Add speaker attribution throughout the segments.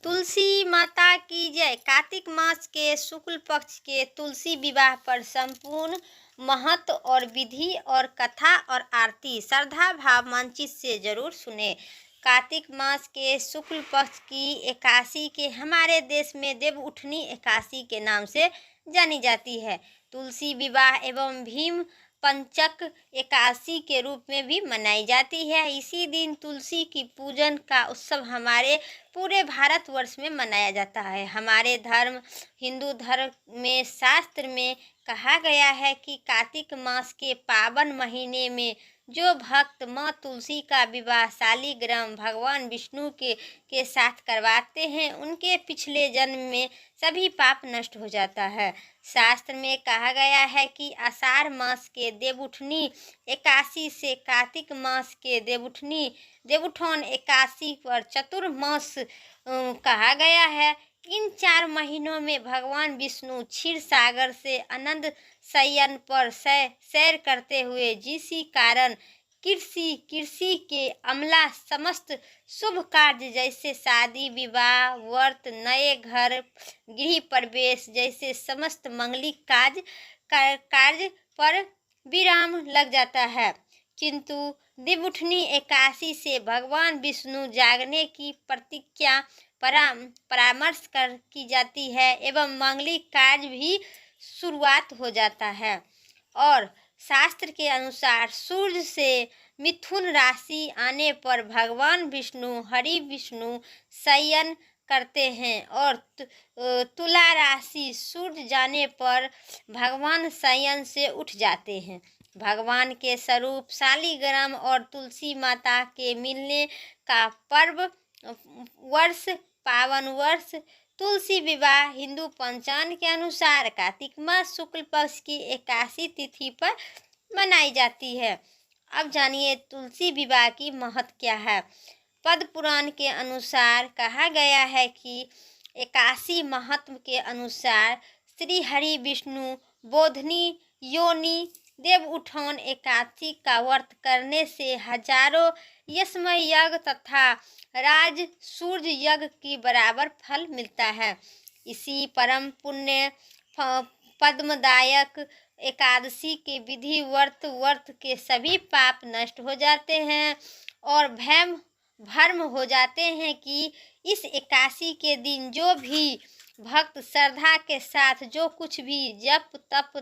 Speaker 1: तुलसी माता की जय। कार्तिक मास के शुक्ल पक्ष के तुलसी विवाह पर संपूर्ण महत्व और विधि और कथा और आरती श्रद्धा भाव मंचित से जरूर सुने। कार्तिक मास के शुक्ल पक्ष की एकादशी के हमारे देश में देव उठनी एकादशी के नाम से जानी जाती है। तुलसी विवाह एवं भीम पंचक एकादशी के रूप में भी मनाई जाती है। इसी दिन तुलसी की पूजन का उत्सव हमारे पूरे भारतवर्ष में मनाया जाता है। हमारे धर्म हिंदू धर्म में शास्त्र में कहा गया है कि कार्तिक मास के पावन महीने में जो भक्त माँ तुलसी का विवाह शालिग्राम भगवान विष्णु के साथ करवाते हैं उनके पिछले जन्म में सभी पाप नष्ट हो जाता है। शास्त्र में कहा गया है कि आषाढ़ मास के देवउठनी एकादशी से कार्तिक मास के देवउठन एकादशी पर चतुर्मास कहा गया है। इन 4 महीनों में भगवान विष्णु क्षीर सागर से आनंद शयन पर सैर करते हुए जिसी कारण कृषि के अमला समस्त शुभ कार्य जैसे शादी विवाह व्रत नए घर गृह प्रवेश जैसे समस्त मंगलिक कार्य पर विराम लग जाता है। किंतु देवउठनी एकादशी से भगवान विष्णु जागने की प्रतिज्ञा परामर्श की जाती है एवं मंगलिक कार्य भी शुरुआत हो जाता है। और शास्त्र के अनुसार सूर्य से मिथुन राशि आने पर भगवान विष्णु शयन करते हैं और तुला राशि सूर्य जाने पर भगवान शयन से उठ जाते हैं। भगवान के स्वरूप शालिग्राम और तुलसी माता के मिलने का पर्व पावन वर्ष तुलसी विवाह हिंदू पंचांग के अनुसार कार्तिक मास शुक्ल पक्ष की एकादशी तिथि पर मनाई जाती है। अब जानिए तुलसी विवाह की महत्व क्या है। पद्म पुराण के अनुसार कहा गया है कि एकादशी महत्व के अनुसार श्री हरि विष्णु बोधनी योनि देवउठन एकादशी का व्रत करने से हजारों यज्ञ यज्ञ तथा राज सूर्य यज्ञ की बराबर फल मिलता है। इसी परम पुण्य पद्मदायक एकादशी के विधि व्रत के सभी पाप नष्ट हो जाते हैं और भ्रम हो जाते हैं कि इस एकादशी के दिन जो भी भक्त श्रद्धा के साथ जो कुछ भी जप तप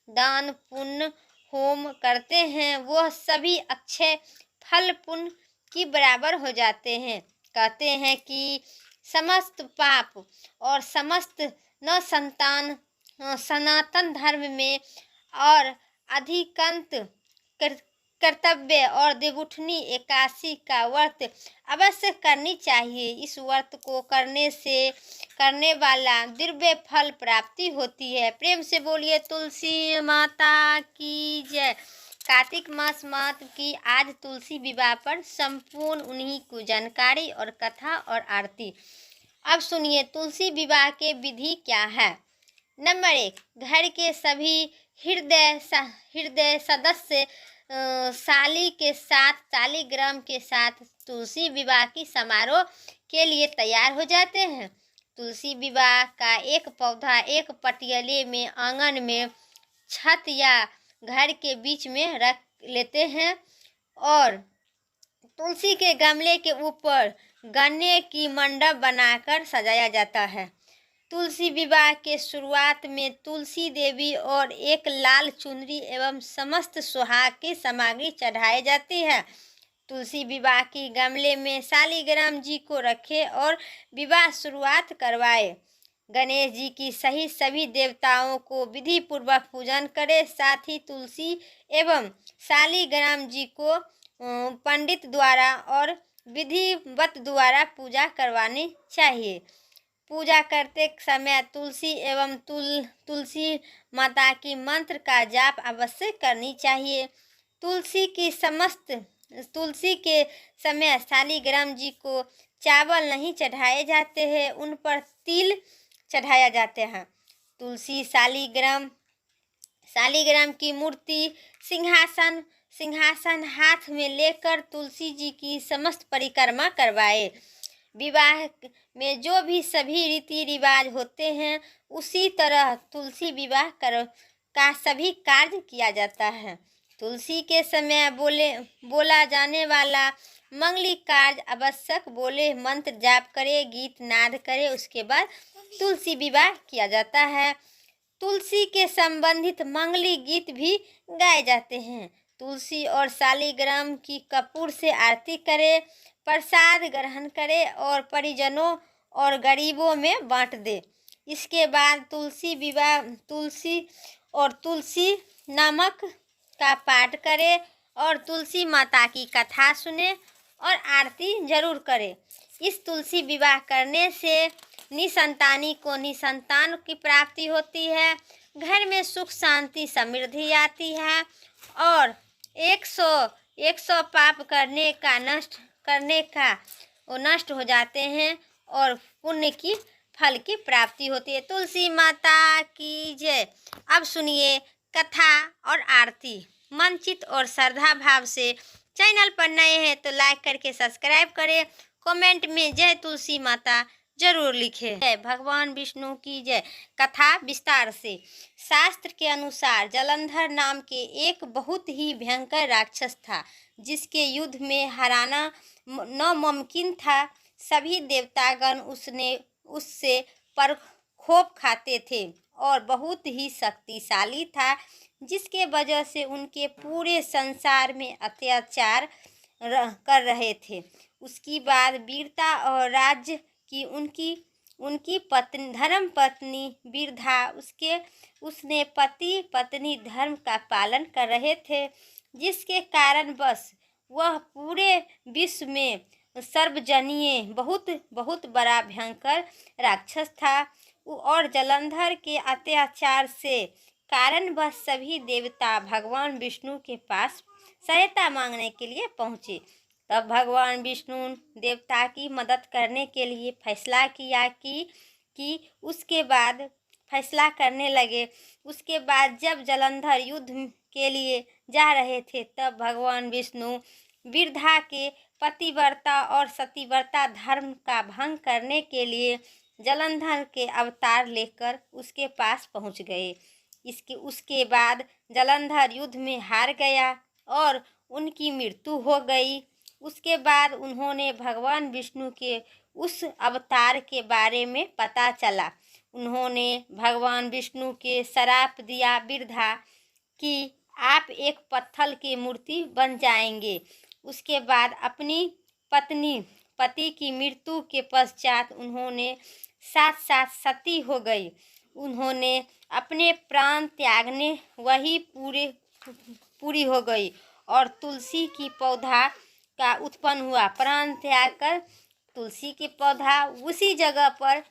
Speaker 1: दान पुण्य होम करते हैं वह सभी अक्षय फल पुण्य की बराबर हो जाते हैं। कहते हैं कि समस्त पाप और समस्त न संतान सनातन धर्म में और अधिकंत कर्तव्य और देवउठनी एकादशी का व्रत अवश्य करनी चाहिए। इस व्रत को करने वाला दिव्य फल प्राप्ति होती है। प्रेम से बोलिए तुलसी माता की जय। कार्तिक मास महत्व की आज तुलसी विवाह पर संपूर्ण उन्हीं को जानकारी और कथा और आरती। अब सुनिए तुलसी विवाह के विधि क्या है। नंबर 1, घर के सभी हृदय सदस्य शालिग्राम के साथ तुलसी विवाह की समारोह के लिए तैयार हो जाते हैं। तुलसी विवाह का एक पौधा एक पटियाले में आंगन में छत या घर के बीच में रख लेते हैं और तुलसी के गमले के ऊपर गन्ने की मंडप बनाकर सजाया जाता है। तुलसी विवाह के शुरुआत में तुलसी देवी और एक लाल चुनरी एवं समस्त सुहाग की सामग्री चढ़ाई जाती है। तुलसी विवाह की गमले में शालिग्राम जी को रखे और विवाह शुरुआत करवाए। गणेश जी की सहित सभी देवताओं को विधि पूर्वक पूजन करे। साथ ही तुलसी एवं शालिग्राम जी को पंडित द्वारा और विधिवत द्वारा पूजा करवानी चाहिए। पूजा करते समय तुलसी एवं तुलसी माता की मंत्र का जाप अवश्य करनी चाहिए। तुलसी के समय शालिग्राम जी को चावल नहीं चढ़ाए जाते हैं, उन पर तिल चढ़ाया जाते हैं। तुलसी शालिग्राम की मूर्ति सिंहासन हाथ में लेकर तुलसी जी की समस्त परिक्रमा करवाए। विवाह में जो भी सभी रीति रिवाज होते हैं उसी तरह तुलसी विवाह का सभी कार्य किया जाता है। तुलसी के समय बोला जाने वाला मंगली कार्य आवश्यक बोले मंत्र जाप करे, गीत नाद करे, उसके बाद तुलसी विवाह किया जाता है। तुलसी के संबंधित मंगली गीत भी गाए जाते हैं। तुलसी और शालिग्राम की कपूर से आरती करे, प्रसाद ग्रहण करे और परिजनों और गरीबों में बांट दे। इसके बाद तुलसी नामक का पाठ करे और तुलसी माता की कथा सुने और आरती जरूर करे। इस तुलसी विवाह करने से निसंतानी को निसंतान की प्राप्ति होती है, घर में सुख शांति समृद्धि आती है और 100 पाप करने का वो नष्ट हो जाते हैं और पुण्य की फल की प्राप्ति होती है। तुलसी माता की जय। अब सुनिए कथा और आरती। मनचित और श्रद्धा भाव से चैनल पर नए हैं तो लाइक करके सब्सक्राइब करें। कमेंट में जय तुलसी माता जरूर लिखें। जय भगवान विष्णु की जय। कथा विस्तार से। शास्त्र के अनुसार जलंधर नाम के एक बहुत ही भयंकर राक्षस था जिसके युद्ध में हराना नामुमकिन था। सभी देवतागण उससे पर खूब खाते थे और बहुत ही शक्तिशाली था, जिसके वजह से उनके पूरे संसार में अत्याचार कर रहे थे। उसकी बाद वीरता और राज्य की उनकी पत्नी धर्म पत्नी वीरधा उसने पति पत्नी धर्म का पालन कर रहे थे, जिसके कारण बस वह पूरे विश्व में सर्वजनीय बहुत बड़ा भयंकर राक्षस था और जलंधर के अत्याचार से कारण वह सभी देवता भगवान विष्णु के पास सहायता मांगने के लिए पहुँचे। तब भगवान विष्णु देवता की मदद करने के लिए फैसला किया कि उसके बाद फैसला करने लगे। उसके बाद जब जलंधर युद्ध के लिए जा रहे थे तब भगवान विष्णु वीरधा के पतिव्रता और सतीव्रता धर्म का भंग करने के लिए जलंधर के अवतार लेकर उसके पास पहुंच गए। उसके बाद जलंधर युद्ध में हार गया और उनकी मृत्यु हो गई। उसके बाद उन्होंने भगवान विष्णु के उस अवतार के बारे में पता चला। उन्होंने भगवान विष्णु के श्राप दिया वीरधा कि आप एक पत्थर की मूर्ति बन जाएंगे। उसके बाद अपनी पति की मृत्यु के पश्चात उन्होंने साथ सती हो गई। उन्होंने अपने प्राण त्यागने वही पूरी हो गई और तुलसी की पौधा का उत्पन्न हुआ। प्राण त्याग कर तुलसी की पौधा उसी जगह पर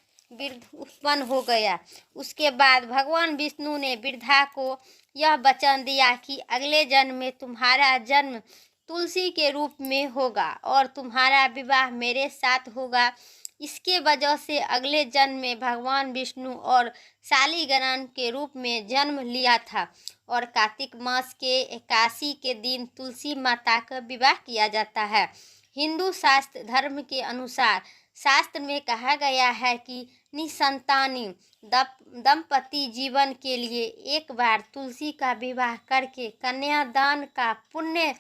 Speaker 1: उत्पन्न हो गया। उसके बाद भगवान विष्णु ने वीरधा को यह वचन दिया कि अगले जन्म में तुम्हारा जन्म तुलसी के रूप में होगा और तुम्हारा विवाह मेरे साथ होगा। इसके वजह से अगले जन्म में भगवान विष्णु और शालिग्राम के रूप में जन्म लिया था और कार्तिक मास के 81 के दिन तुलसी माता का विवाह किया जाता है। हिंदू शास्त्र धर्म के अनुसार शास्त्र में कहा गया है कि निसंतानी दंपति जीवन के लिए एक बार तुलसी का विवाह करके कन्यादान का पुण्य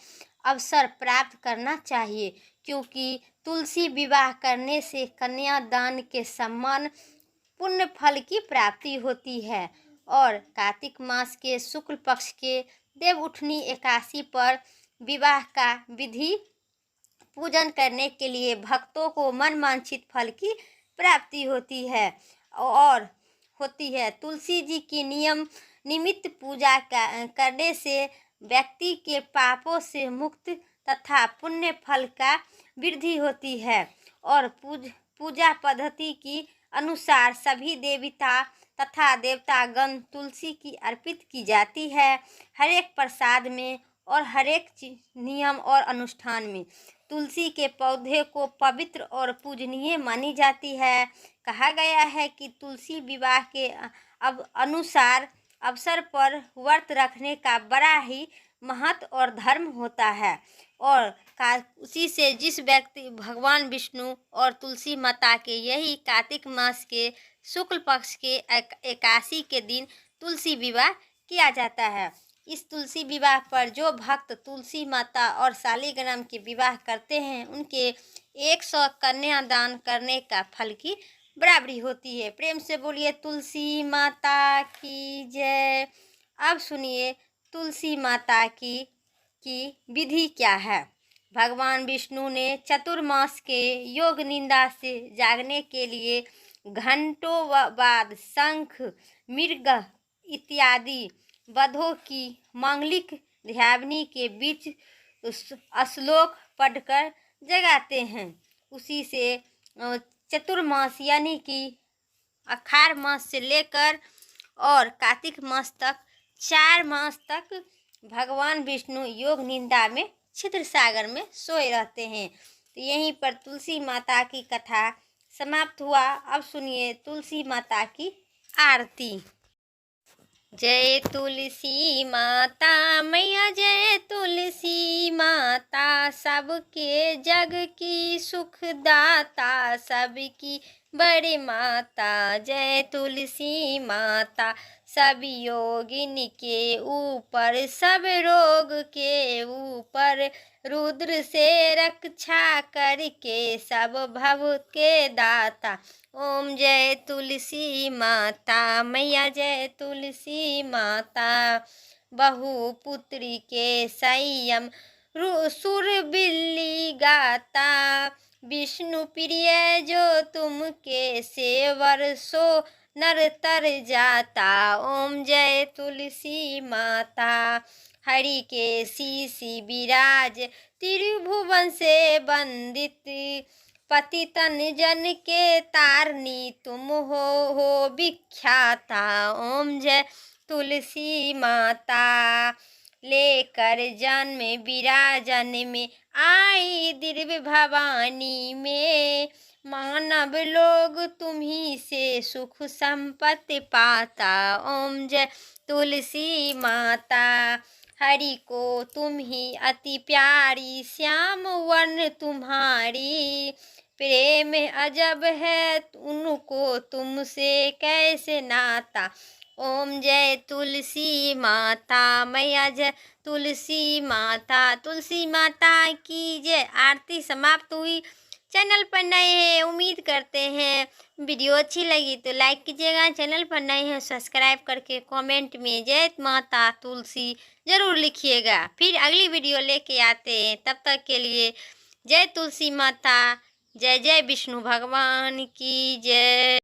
Speaker 1: अवसर प्राप्त करना चाहिए, क्योंकि तुलसी विवाह करने से कन्यादान के समान पुण्य फल की प्राप्ति होती है। और कार्तिक मास के शुक्ल पक्ष के देवउठनी एकादशी पर विवाह का विधि पूजन करने के लिए भक्तों को मनवांछित फल की प्राप्ति होती है। तुलसी जी की निमित्त पूजा करने से व्यक्ति के पापों से मुक्त तथा पुण्य फल का वृद्धि होती है। और पूजा पद्धति की अनुसार सभी देवता तथा देवतागण तुलसी की अर्पित की जाती है। हर एक प्रसाद में और हर एक नियम और अनुष्ठान में तुलसी के पौधे को पवित्र और पूजनीय मानी जाती है। कहा गया है कि तुलसी विवाह के अनुसार अवसर पर व्रत रखने का बड़ा ही महत्व और धर्म होता है। और उसी से जिस व्यक्ति भगवान विष्णु और तुलसी माता के यही कार्तिक मास के शुक्ल पक्ष के एकादशी के दिन तुलसी विवाह किया जाता है। इस तुलसी विवाह पर जो भक्त तुलसी माता और शालिग्राम के विवाह करते हैं उनके 100 कन्यादान करने का फल की बराबरी होती है। प्रेम से बोलिए तुलसी माता की जय। अब सुनिए तुलसी माता की विधि क्या है। भगवान विष्णु ने चतुर्मास के योग निंदा से जागने के लिए घंटों बाद शंख मृग इत्यादि वधों की मांगलिक ध्यावनी के बीच श्लोक पढ़कर जगाते हैं। उसी से चतुर्मास यानी कि आषाढ़ मास से लेकर और कार्तिक मास तक 4 मास तक भगवान विष्णु योग निंदा में छिद्र सागर में सोए रहते हैं। तो यहीं पर तुलसी माता की कथा समाप्त हुआ। अब सुनिए तुलसी माता की आरती। जय तुलसी माता मैया, जय तुलसी माता, सबके जग की सुखदाता, सबकी बड़ी माता। जय तुलसी माता, सब योगिन के ऊपर, सब रोग के ऊपर, रुद्र से रक्षा करके सब भव के दाता। ओम जय तुलसी माता मैया, जय तुलसी माता। बहु पुत्री के संयम सुर बिल्ली गाता, विष्णु प्रिय जो तुमके सेवर सो नर तर जाता। ओम जय तुलसी माता। हरि के शीशी विराज त्रिभुवन से वंदित, पति तन जन के तारनी तुम हो विख्याता। ओम जय तुलसी माता। लेकर जन्म विराजन में आई दिव्य भवानी में, मानव लोग तुम्ही से सुख संपत्ति पाता। ओम जय तुलसी माता। हरि को तुम ही अति प्यारी, श्याम वर्ण तुम्हारी, प्रेम अजब है उनको तुमसे कैसे नाता। ओम जय तुलसी माता मैया, जय तुलसी माता। तुलसी माता की जय। आरती समाप्त हुई। चैनल पर नए हैं, उम्मीद करते हैं वीडियो अच्छी लगी तो लाइक कीजिएगा। चैनल पर नए हैं सब्सक्राइब करके कमेंट में जय माता तुलसी ज़रूर लिखिएगा। फिर अगली वीडियो लेके आते हैं, तब तक के लिए जय तुलसी माता, जय जय विष्णु भगवान की जय।